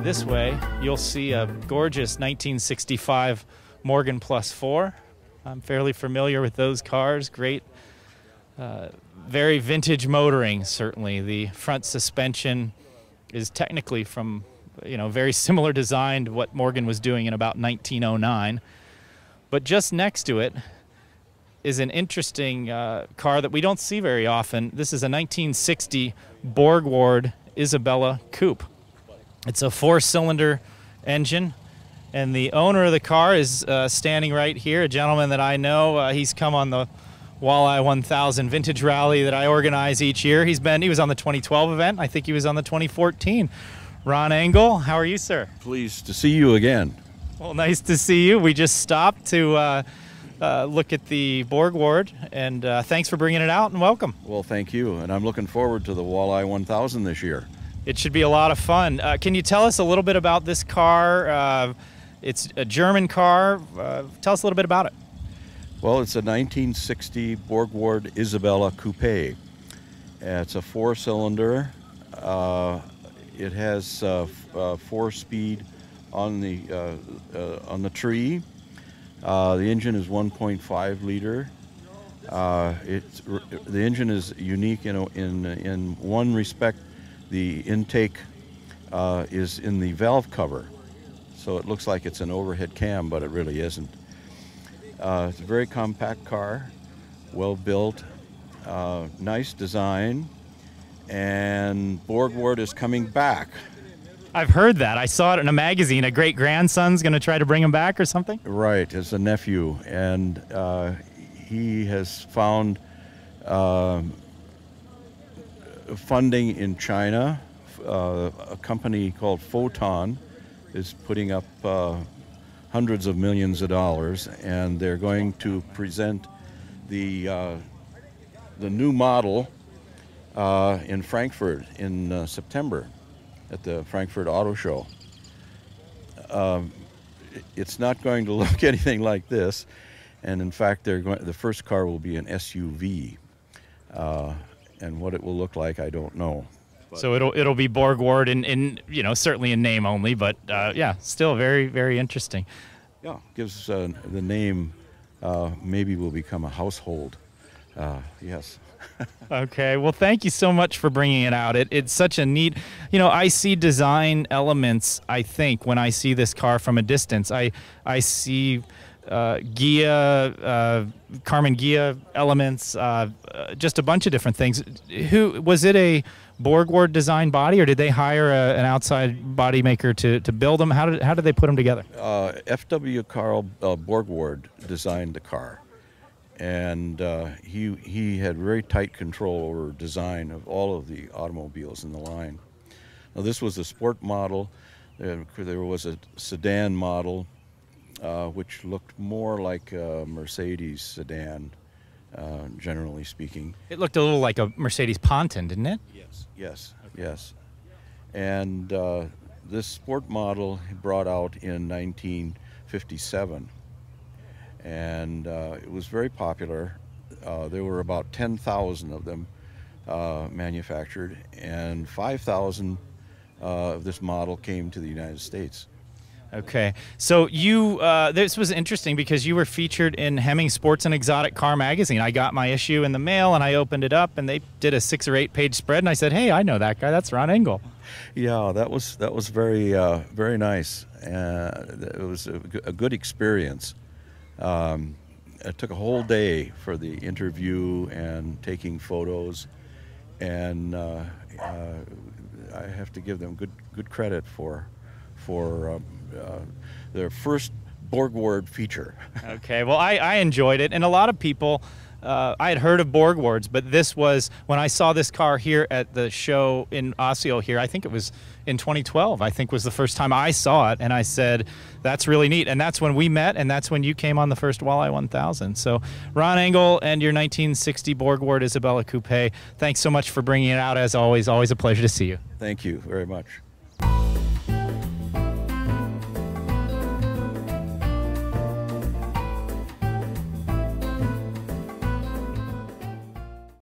this way, you'll see a gorgeous 1965 Morgan Plus 4. I'm fairly familiar with those cars. Great, very vintage motoring, certainly. The front suspension is technically from, very similar design to what Morgan was doing in about 1909. But just next to it is an interesting car that we don't see very often. This is a 1960 Borgward Isabella Coupe. It's a 4-cylinder engine, and the owner of the car is standing right here, a gentleman that I know. He's come on the Walleye 1000 Vintage Rally that I organize each year. He was on the 2012 event. I think he was on the 2014. Ron Engle, how are you, sir? Pleased to see you again. Well, nice to see you. We just stopped to look at the Borgward, and thanks for bringing it out, and welcome. Well, thank you, and I'm looking forward to the Walleye 1000 this year. It should be a lot of fun. Can you tell us a little bit about this car? It's a German car. Tell us a little bit about it. Well, it's a 1960 Borgward Isabella Coupé. It's a 4-cylinder. It has 4-speed on the tree. The engine is 1.5 liter. The engine is unique in one respect. The intake is in the valve cover, so it looks like it's an overhead cam, but it really isn't. It's a very compact car, well built, nice design, and Borgward is coming back. I've heard that. I saw it in a magazine. A great-grandson's going to try to bring him back or something? Right, as a nephew, and he has found funding in China. A company called Photon is putting up hundreds of millions of dollars, and they're going to present the new model in Frankfurt in September at the Frankfurt Auto Show. It's not going to look anything like this, and in fact, the first car will be an SUV. And what it will look like, I don't know. So it'll be Borgward in certainly in name only, but yeah, still very, very interesting. Yeah, gives the name maybe will become a household. Yes. Okay, well, thank you so much for bringing it out. It's such a neat, I see design elements, I think, when I see this car from a distance. I see Carmen Ghia elements, just a bunch of different things. Was it a Borgward design body, or did they hire an outside body maker to build them? How did they put them together? F.W. Carl Borgward designed the car, and he had very tight control over design of all of the automobiles in the line. Now, this was a sport model. There was a sedan model, which looked more like a Mercedes sedan, generally speaking. It looked a little like a Mercedes Ponton, didn't it? Yes, yes. And this sport model brought out in 1957, and it was very popular. There were about 10,000 of them manufactured, and 5,000 of this model came to the United States. Okay, so this was interesting because you were featured in Hemmings Sports and Exotic Car magazine. I got my issue in the mail, and I opened it up, and they did a 6 or 8 page spread, and I said, "Hey, I know that guy. That's Ron Engle." Yeah, that was very very nice. It was a good experience. It took a whole day for the interview and taking photos, and I have to give them good credit for their first Borgward feature. Okay, well, I enjoyed it, and a lot of people, I had heard of Borgwards, but this was, when I saw this car here at the show in Osceola here, I think it was in 2012, I think was the first time I saw it, and I said, that's really neat, and that's when we met, and that's when you came on the first Walleye 1000. So, Ron Engle and your 1960 Borgward Isabella Coupé, thanks so much for bringing it out, as always a pleasure to see you. Thank you very much.